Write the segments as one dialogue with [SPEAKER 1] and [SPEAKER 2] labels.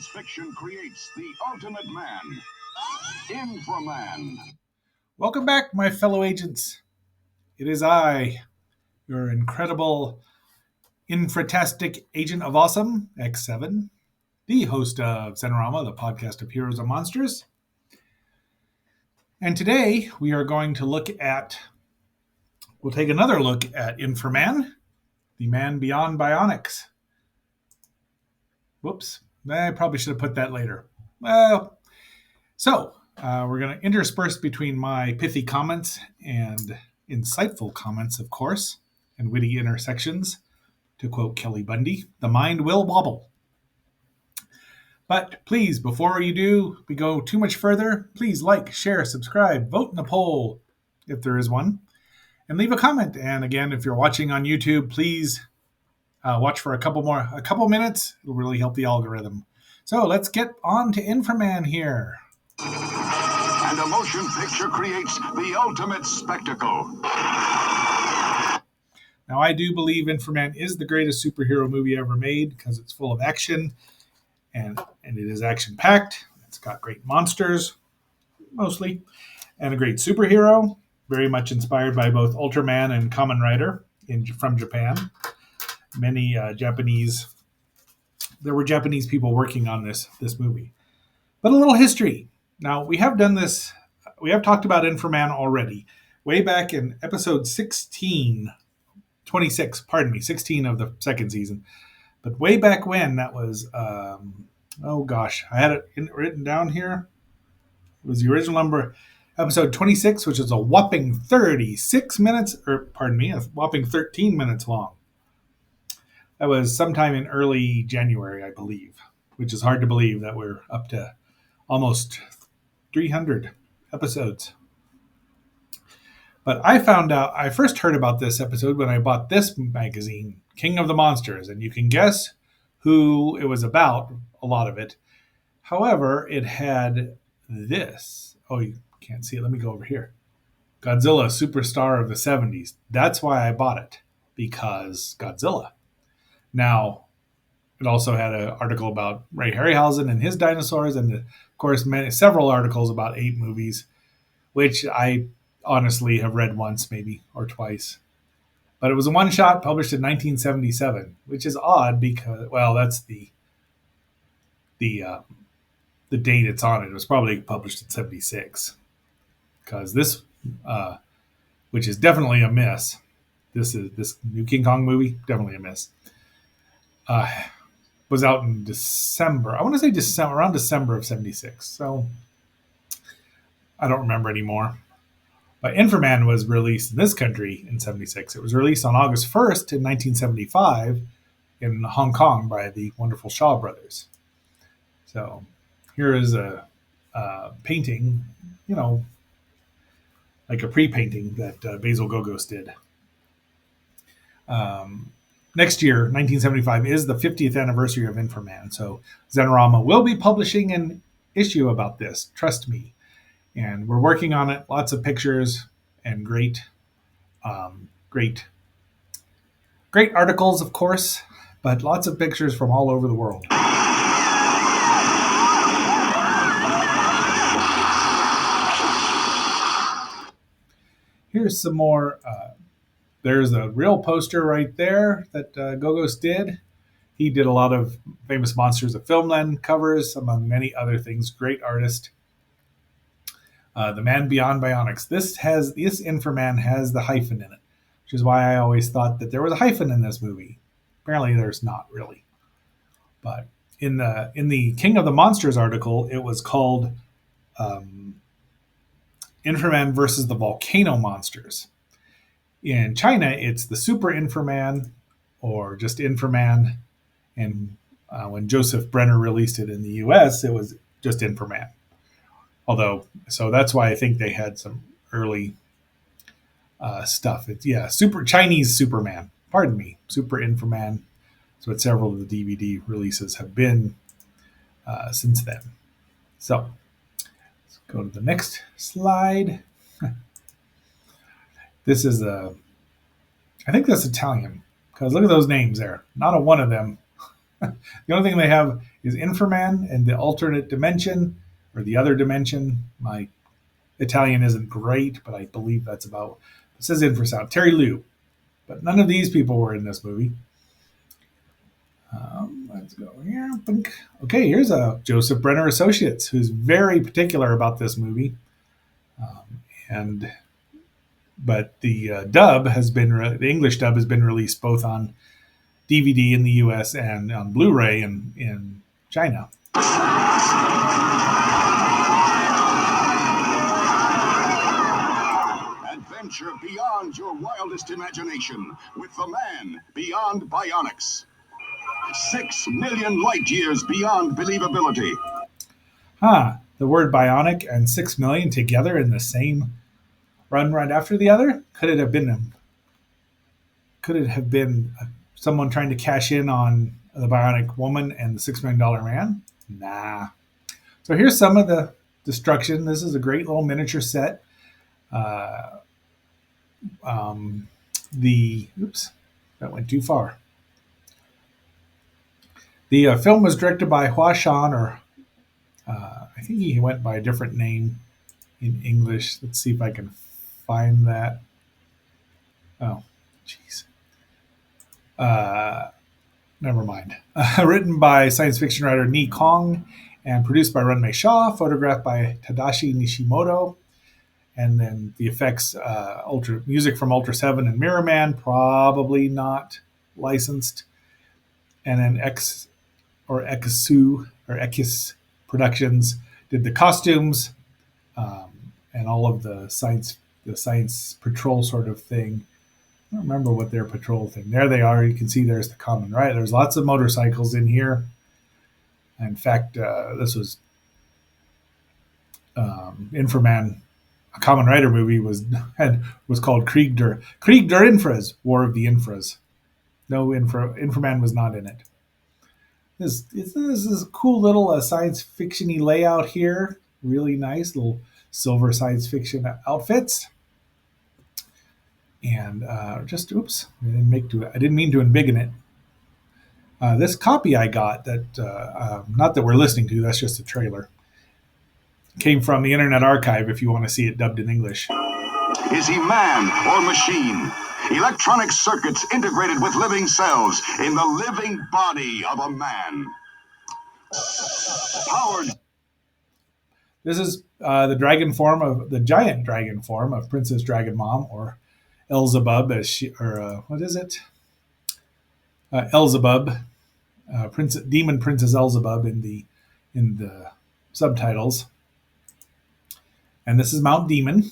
[SPEAKER 1] fiction creates the ultimate man, Inframan.
[SPEAKER 2] Welcome back, my fellow agents. It is I, your incredible, infratastic agent of awesome, X7, the host of Zenorama, the podcast of heroes and monsters. And today we are going to we'll take another look at Inframan, the man beyond bionics. Whoops, I probably should have put that later. We're going to intersperse between my pithy comments and insightful comments, of course, and witty intersections. To quote Kelly Bundy, the mind will wobble. But please, before we go too much further, please like, share, subscribe, vote in the poll, if there is one, and leave a comment. And again, if you're watching on YouTube, please watch for a couple minutes. It'll really help the algorithm. So let's get on to Inframan here.
[SPEAKER 1] And a motion picture creates the ultimate spectacle.
[SPEAKER 2] Now, I do believe Inframan is the greatest superhero movie ever made because it's full of action, and it is action-packed. It's got great monsters, mostly, and a great superhero, very much inspired by both Ultraman and Kamen Rider from Japan. There were Japanese people working on this movie. But a little history. Now, we have talked about Inframan already, way back in episode 16 of the second season. But way back when, that was, I had it written down here. It was the original number, episode 26, which is a whopping 13 minutes long. That was sometime in early January, I believe, which is hard to believe that we're up to almost 300 episodes. But I first heard about this episode when I bought this magazine, King of the Monsters, and you can guess who it was about, a lot of it. However, it had this. Oh, you can't see it. Let me go over here. Godzilla, superstar of the 70s. That's why I bought it, because Godzilla. Now, it also had an article about Ray Harryhausen and his dinosaurs, and of course, several articles about 8 movies, which I honestly have read once, maybe, or twice. But it was a one-shot published in 1977, which is odd because, well, that's the date it's on. It was probably published in 76, because this, which is definitely a miss. This new King Kong movie, definitely a miss. Was out in December. I want to say around December of 76. So I don't remember anymore. But Inframan was released in this country in 76. It was released on August 1st in 1975 in Hong Kong by the wonderful Shaw Brothers. So here is a painting, like a pre-painting that Basil Gogos did. Next year, 1975, is the 50th anniversary of Inframan. So Zenorama will be publishing an issue about this. Trust me. And we're working on it. Lots of pictures and great articles, of course, but lots of pictures from all over the world. Here's some more. There's a real poster right there that Gogos did. He did a lot of famous Monsters of Filmland covers, among many other things. Great artist. The Man Beyond Bionics. This Inframan has the hyphen in it, which is why I always thought that there was a hyphen in this movie. Apparently, there's not really. But in the King of the Monsters article, it was called Inframan versus the Volcano Monsters. In China, it's the Super Inframan, or just Inframan. And when Joseph Brenner released it in the U.S., it was just Inframan. So that's why I think they had some early stuff. Super Chinese Superman. Pardon me, Super Inframan. That's what several of the DVD releases have been since then. So let's go to the next slide. This is I think that's Italian, because look at those names there. Not a one of them. The only thing they have is Inframan and the alternate dimension, or the other dimension. My Italian isn't great, but I believe that's about. It says infrasound. Terry Lou, but none of these people were in this movie. Let's go here. Okay, here's a Joseph Brenner Associates, who's very particular about this movie, and but the the English dub has been released both on DVD in the U.S. and on Blu-ray in China.
[SPEAKER 1] Adventure beyond your wildest imagination with the man beyond bionics. 6 million light years beyond believability.
[SPEAKER 2] The word bionic and 6 million together in the same run right after the other? Could it have been someone trying to cash in on the Bionic Woman and the $6 million Man? Nah. So here's some of the destruction. This is a great little miniature set. Oops, that went too far. The film was directed by Hua Shan, or I think he went by a different name in English. Let's see if I can find that. Oh, jeez. Never mind. Written by science fiction writer Ni Kong and produced by Runmei Shaw, photographed by Tadashi Nishimoto. And then the effects, music from Ultra 7 and Mirror Man, probably not licensed. And then Ekis Productions did the costumes, and all of the science patrol sort of thing. I don't remember what their patrol thing. There they are. You can see there's the Common Rider. There's lots of motorcycles in here. In fact, this was Inframan. A Common Rider movie was called Krieg der Infras, War of the Infras. No, Inframan was not in it. This is a cool little science fiction-y layout here. Really nice little silver science fiction outfits. And oops, I didn't mean to embiggen it. This copy I got not that we're listening to, that's just a trailer, came from the Internet Archive if you want to see it dubbed in English.
[SPEAKER 1] Is he man or machine? Electronic circuits integrated with living cells in the living body of a man. Powered.
[SPEAKER 2] This is the giant dragon form of Princess Dragon Mom, or Elzebub, what is it? Elzebub, Demon Princess Elzebub in the subtitles. And this is Mount Demon,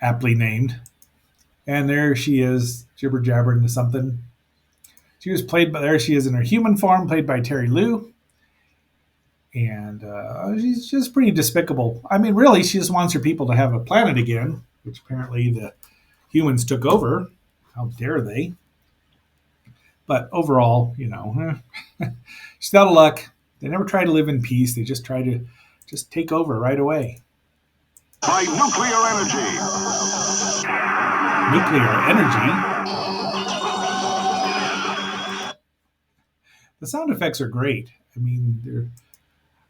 [SPEAKER 2] aptly named. And there she is, jibber jabbering to something. There she is in her human form, played by Terry Lou. And she's just pretty despicable. I mean, really, she just wants her people to have a planet again, which apparently the humans took over. How dare they? But overall, she's out of luck. They never try to live in peace. They just try to take over right away.
[SPEAKER 1] By nuclear energy.
[SPEAKER 2] Nuclear energy? The sound effects are great. I mean,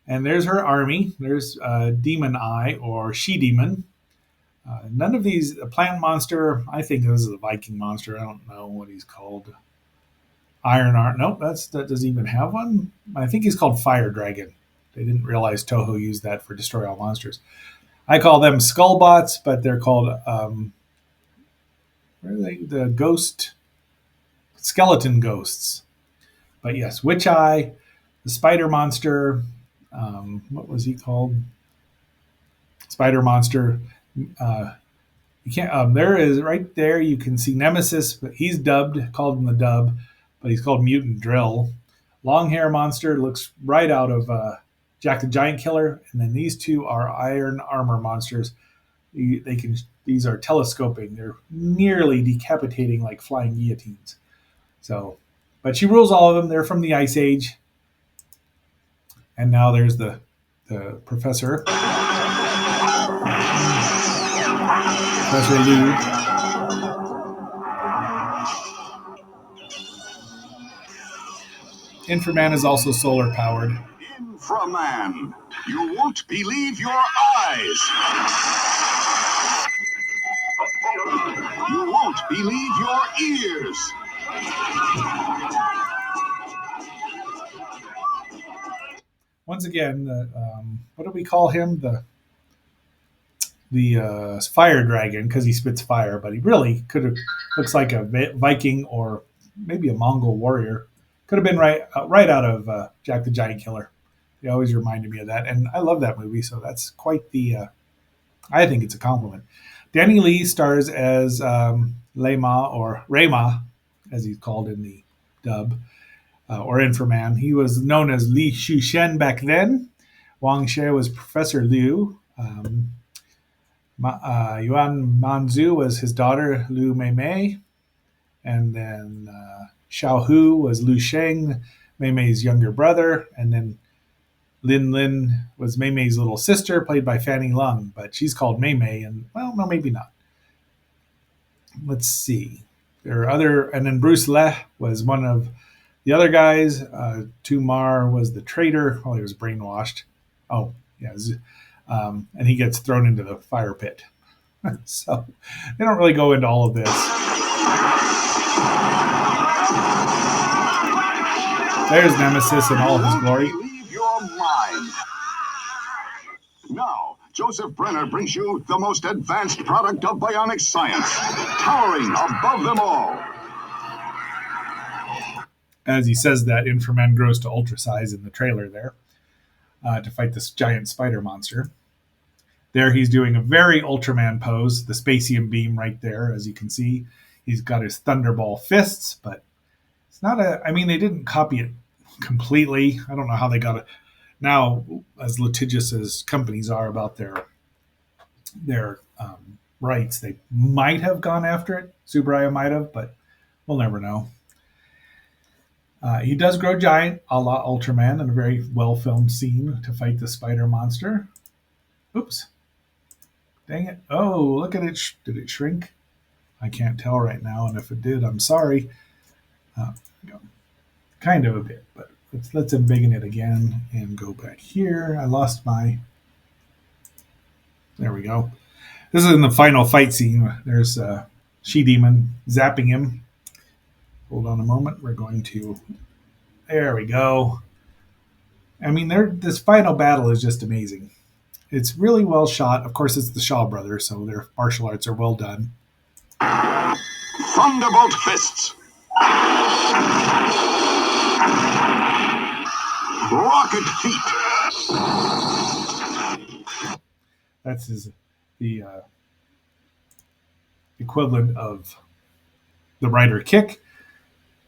[SPEAKER 2] there's her army. There's Demon Eye, or She-Demon. None of these, a plant monster, I think this is a Viking monster. I don't know what he's called. Iron Arm. Nope, that doesn't even have one. I think he's called Fire Dragon. They didn't realize Toho used that for Destroy All Monsters. I call them Skullbots, but they're called, where are they? The skeleton ghosts. But yes, Witch Eye, the Spider Monster, what was he called? Spider Monster. You can't. There is right there. You can see Nemesis, but he's called in the dub, but he's called Mutant Drill. Long Hair Monster looks right out of Jack the Giant Killer, and then these two are Iron Armor monsters. These are telescoping. They're nearly decapitating like flying guillotines. So, but she rules all of them. They're from the Ice Age, and now there's the Professor. Professor Lou. Inframan is also solar powered.
[SPEAKER 1] Inframan. You won't believe your eyes. You won't believe your ears.
[SPEAKER 2] Once again, what do we call him? The fire dragon, because he spits fire, but he really could have looks like a Viking or maybe a Mongol warrior. Could have been right out of Jack the Giant Killer. They always reminded me of that, and I love that movie. So that's quite the. I think it's a compliment. Danny Lee stars as Lema or Rema, as he's called in the dub, or Inframan. He was known as Li Shushen back then. Wang She was Professor Liu. Yuan Manzu was his daughter, Lu Meimei. And then Xiao Hu was Lu Sheng, Meimei's younger brother. And then Lin Lin was Meimei's little sister, played by Fanny Lung. But she's called Meimei, and, well, no, maybe not. Let's see. There are other, and then Bruce Le was one of the other guys. Tumar was the traitor. Well, he was brainwashed. Oh, yeah. And he gets thrown into the fire pit. So they don't really go into all of this. There's Nemesis in all his glory.
[SPEAKER 1] Leave your mind. Now, Joseph Brenner brings you the most advanced product of bionic science, towering above them all.
[SPEAKER 2] As he says that, Inframan grows to ultra size in the trailer there to fight this giant spider monster. There he's doing a very Ultraman pose, the Spacium beam right there, as you can see. He's got his Thunderball fists, but it's not I mean, they didn't copy it completely. I don't know how they got it. Now, as litigious as companies are about their rights, they might have gone after it. Subaraya might have, but we'll never know. He does grow giant, a la Ultraman, in a very well-filmed scene to fight the spider monster. Oops. Dang it. Oh, look at it. Did it shrink? I can't tell right now, and if it did, I'm sorry. Kind of a bit, but let's embiggen it again and go back here. I lost my... There we go. This is in the final fight scene. There's She-Demon zapping him. Hold on a moment. We're going to... There we go. I mean, this final battle is just amazing. It's really well shot. Of course, it's the Shaw brothers, so their martial arts are well done.
[SPEAKER 1] Thunderbolt fists. Rocket feet.
[SPEAKER 2] That's the equivalent of the rider kick.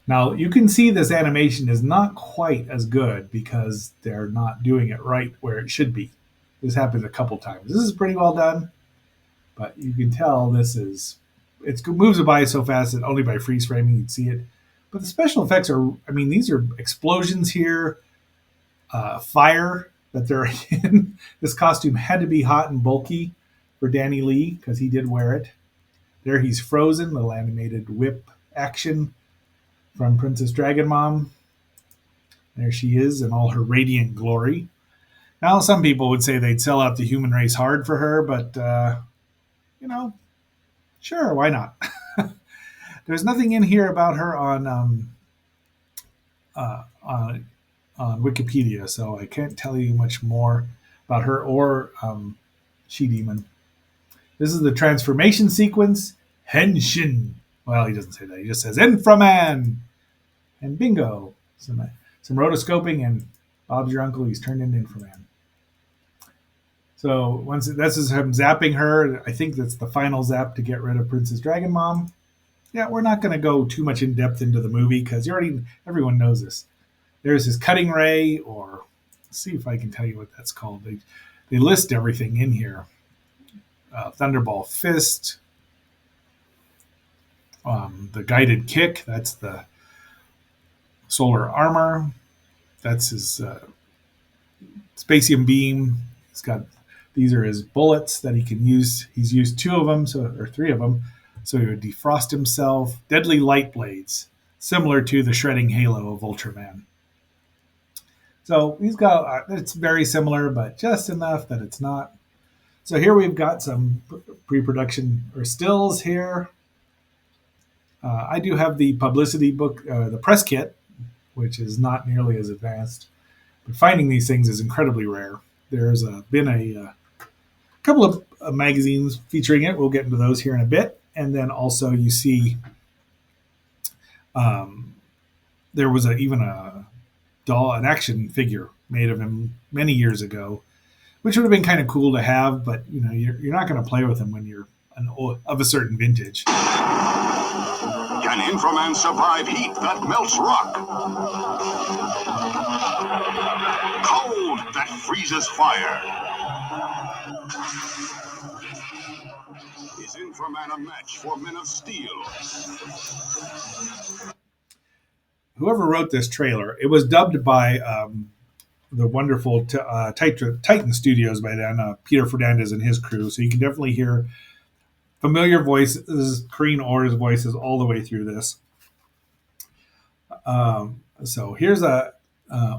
[SPEAKER 2] Now, you can see this animation is not quite as good because they're not doing it right where it should be. This happens a couple times. This is pretty well done, but you can tell it moves by so fast that only by freeze framing you'd see it. But the special effects are, I mean, these are explosions here, fire that they're in. This costume had to be hot and bulky for Danny Lee because he did wear it. There he's frozen, little animated whip action from Princess Dragon Mom. There she is in all her radiant glory. Now, some people would say they'd sell out the human race hard for her, but, sure, why not? There's nothing in here about her on Wikipedia, so I can't tell you much more about her or She-Demon. This is the transformation sequence, Henshin. Well, he doesn't say that. He just says Inframan. And bingo. Some rotoscoping, and Bob's your uncle. He's turned into Inframan. So this is him zapping her. I think that's the final zap to get rid of Princess Dragon Mom. Yeah, we're not going to go too much in depth into the movie because everyone knows this. There's his cutting ray, or let's see if I can tell you what that's called. They list everything in here. Thunderball fist, the guided kick. That's the solar armor. That's his Spacium beam. These are his bullets that he can use. He's used 2 of them, or 3 of them, so he would defrost himself. Deadly light blades, similar to the shredding halo of Ultraman. So he's got it's very similar, but just enough that it's not. So here we've got some pre-production or stills here. I do have the publicity book, the press kit, which is not nearly as advanced. But finding these things is incredibly rare. There's been a couple of magazines featuring it. We'll get into those here in a bit. And then also you see um, there was even a doll, an action figure made of him many years ago, which would have been kind of cool to have. But you're not going to play with him when you're of a certain vintage.
[SPEAKER 1] Can Inframan survive heat that melts rock? Cold that freezes fire? Is Inframan a match for men of steel?
[SPEAKER 2] Whoever wrote this trailer, it was dubbed by the wonderful Titan Studios by then, Peter Fernandez and his crew. So you can definitely hear familiar voices, Korean Orr's voices all the way through this. So here's a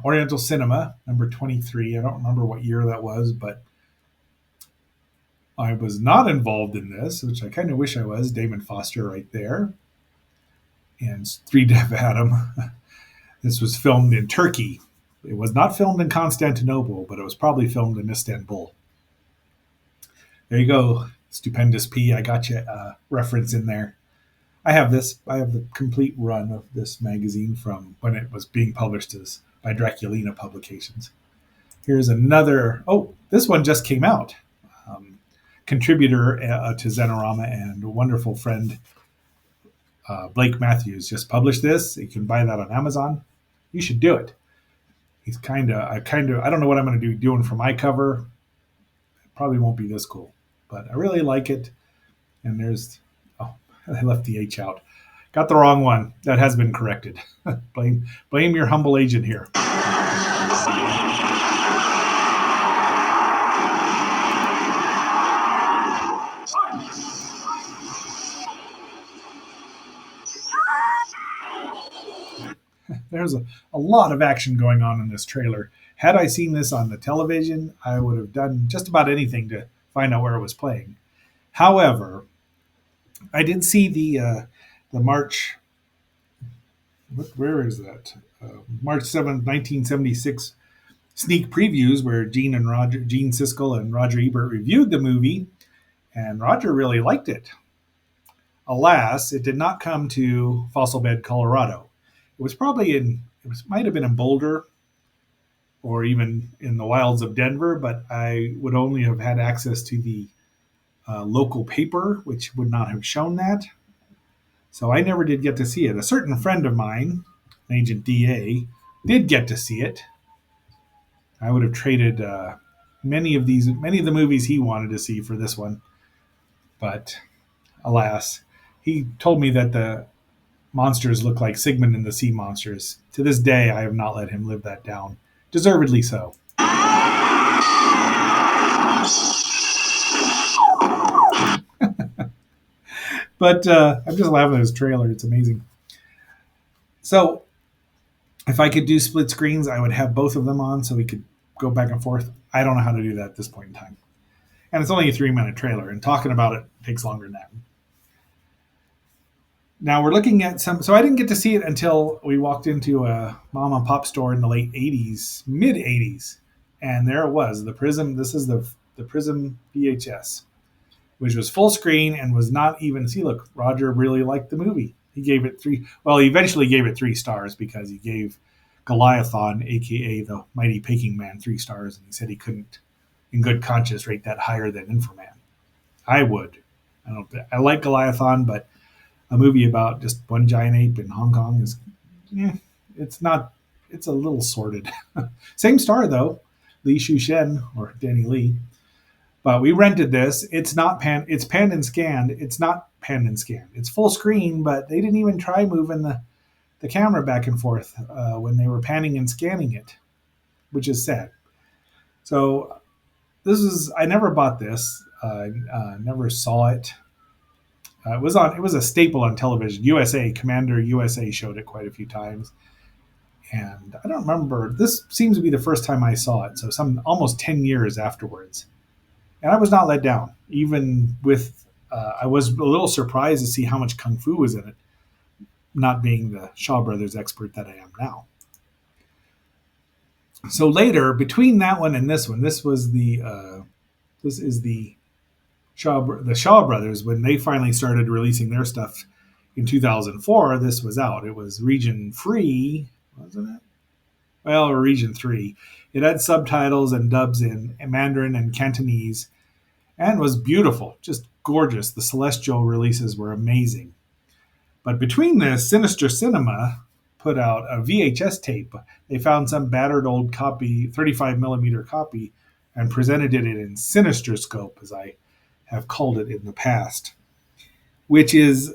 [SPEAKER 2] Oriental Cinema, number 23. I don't remember what year that was, but I was not involved in this, which I kind of wish I was. Damon Foster right there. And 3 Dev Adam. This was filmed in Turkey. It was not filmed in Constantinople, but it was probably filmed in Istanbul. There you go, Stupendous P. I got you a reference in there. I have this. I have the complete run of this magazine from when it was being published by Draculina Publications. Here's another. Oh, this one just came out. Contributor to Zenorama and a wonderful friend Blake Matthews just published this. You can buy that on Amazon. You should do it. He's I don't know what I'm going to do doing for my cover. It probably won't be this cool, but I really like it. And I left the H out. Got the wrong one. That has been corrected. blame your humble agent here. There's a lot of action going on in this trailer. Had I seen this on the television, I would have done just about anything to find out where it was playing. However, I did see the March. Where is that? March 7th, 1976 sneak previews where Gene Siskel and Roger Ebert reviewed the movie, and Roger really liked it. Alas, it did not come to Fossil Bed, Colorado. It was probably might have been in Boulder or even in the wilds of Denver, but I would only have had access to the local paper, which would not have shown that. So I never did get to see it. A certain friend of mine, Agent DA, did get to see it. I would have traded many of the movies he wanted to see for this one, but alas, he told me that the monsters look like Sigmund and the Sea Monsters. To this day, I have not let him live that down. Deservedly so. But I'm just laughing at his trailer. It's amazing. So if I could do split screens, I would have both of them on so we could go back and forth. I don't know how to do that at this point in time. And it's only a 3-minute trailer, and talking about it takes longer than that. Now we're looking at some. So I didn't get to see it until we walked into a mom and pop store in the late 80s, mid 80s. And there it was, the Prism. This is the Prism VHS, which was full screen and was not even. See, look, Roger really liked the movie. He gave it 3. Well, he eventually gave it 3 stars because he gave Goliathon, aka the Mighty Peking Man, 3 stars, and he said he couldn't, in good conscience, rate that higher than Inframan. I would. I like Goliathon, but a movie about just one giant ape in Hong Kong is, it's not. It's a little sordid. Same star though, Li Shushen or Danny Lee. But we rented this. It's not pan. It's panned and scanned. It's not panned and scanned. It's full screen, but they didn't even try moving the camera back and forth when they were panning and scanning it, which is sad. So this is. I never bought this. Never saw it. It was a staple on television. USA Commander USA showed it quite a few times, And I don't remember. This seems to be the first time I saw it, so some almost 10 years afterwards. And I was not let down, even with. I was a little surprised to see how much kung fu was in it, not being the Shaw Brothers expert that I am now. So later, between that one and this one, this is the Shaw Brothers when they finally started releasing their stuff in 2004. This was out. It was region free, wasn't it? Well, or region three. It had subtitles and dubs in Mandarin and Cantonese, and was beautiful, just gorgeous. The Celestial releases were amazing. But between this, Sinister Cinema put out a VHS tape. They found some battered old copy, 35 millimeter copy, and presented it in Sinister Scope, as I have called it in the past, which is,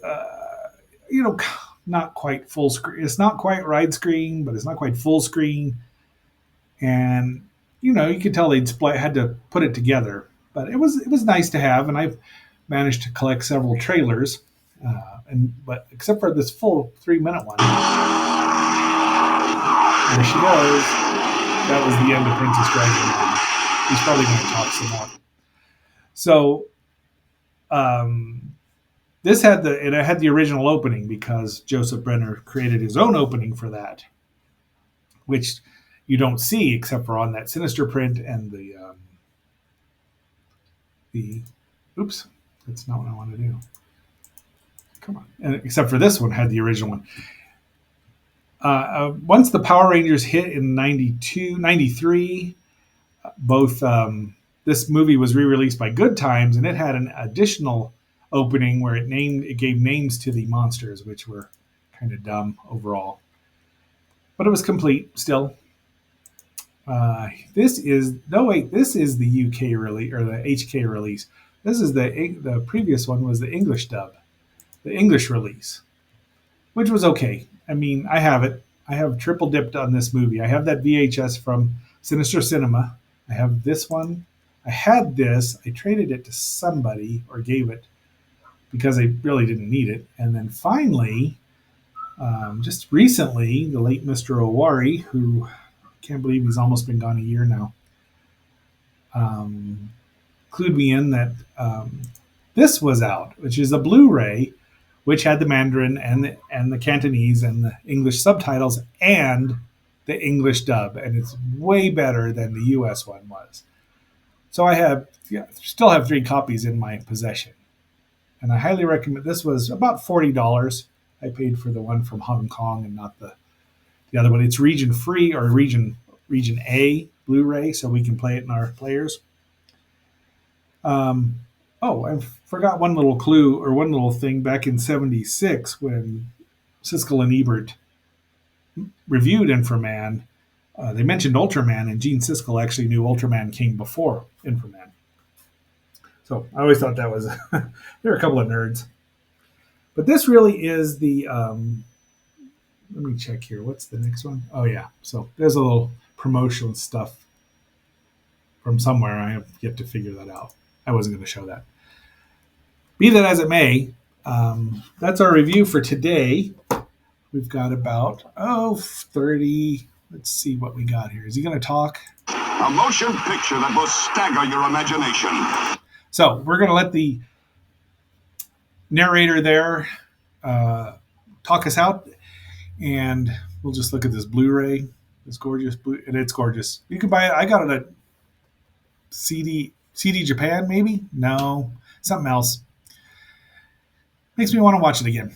[SPEAKER 2] not quite full screen. It's not quite widescreen, but it's not quite full screen. And you could tell they'd had to put it together, but it was nice to have, and I've managed to collect several trailers. But except for this full 3-minute one, there she goes. That was the end of Princess Dragon. He's probably going to talk some more. So, this had the original opening because Joseph Brenner created his own opening for that, which you don't see except for on that Sinister print and the oops, that's not what I want to do. Come on, and except for this one had the original one. Once the Power Rangers hit in 92, 93, both this movie was re-released by Good Times, and it had an additional opening where it gave names to the monsters, which were kind of dumb overall, but it was complete still. This is the UK release or the HK release. This is the previous one was the English dub, the English release, which was okay. I mean, I have it. I have triple dipped on this movie. I have that VHS from Sinister Cinema. I have this one. I had this. I traded it to somebody or gave it because I really didn't need it. And then finally, just recently, the late Mr. Owari, who I can't believe he's almost been gone a year now, clued me in that this was out, which is a Blu-ray, which had the Mandarin and the Cantonese and the English subtitles and the English dub, and it's way better than the U.S. one was. So I still have 3 copies in my possession, and I highly recommend. This was about $40. I paid for the one from Hong Kong and not the other one. It's region free or region A Blu-ray, so we can play it in our players. I forgot one little clue or one little thing back in '76 when Siskel and Ebert reviewed Inframan. They mentioned Ultraman, and Gene Siskel actually knew Ultraman came before Inframan. So I always thought that was they're a couple of nerds. But this really is the. Let me check here. What's the next one? Oh yeah. So there's a little promotion stuff from somewhere. I have yet to figure that out. I wasn't going to show that. Be that as it may, that's our review for today. We've got about 30. Let's see what we got here. Is he going to talk?
[SPEAKER 1] A motion picture that will stagger your imagination.
[SPEAKER 2] So we're going to let the narrator there talk us out, and we'll just look at this Blu-ray. This gorgeous and it's gorgeous. You can buy it. I got it at CD Japan, maybe? No, something else. Makes me want to watch it again.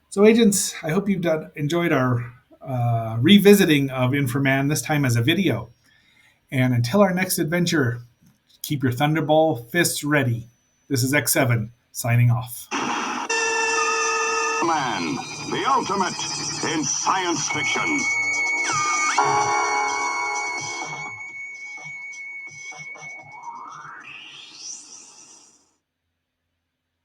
[SPEAKER 2] So, agents, I hope you've enjoyed our revisiting of Inframan, this time as a video. And until our next adventure, keep your Thunderball fists ready. This is X7 signing off.
[SPEAKER 1] Man, the ultimate in science fiction.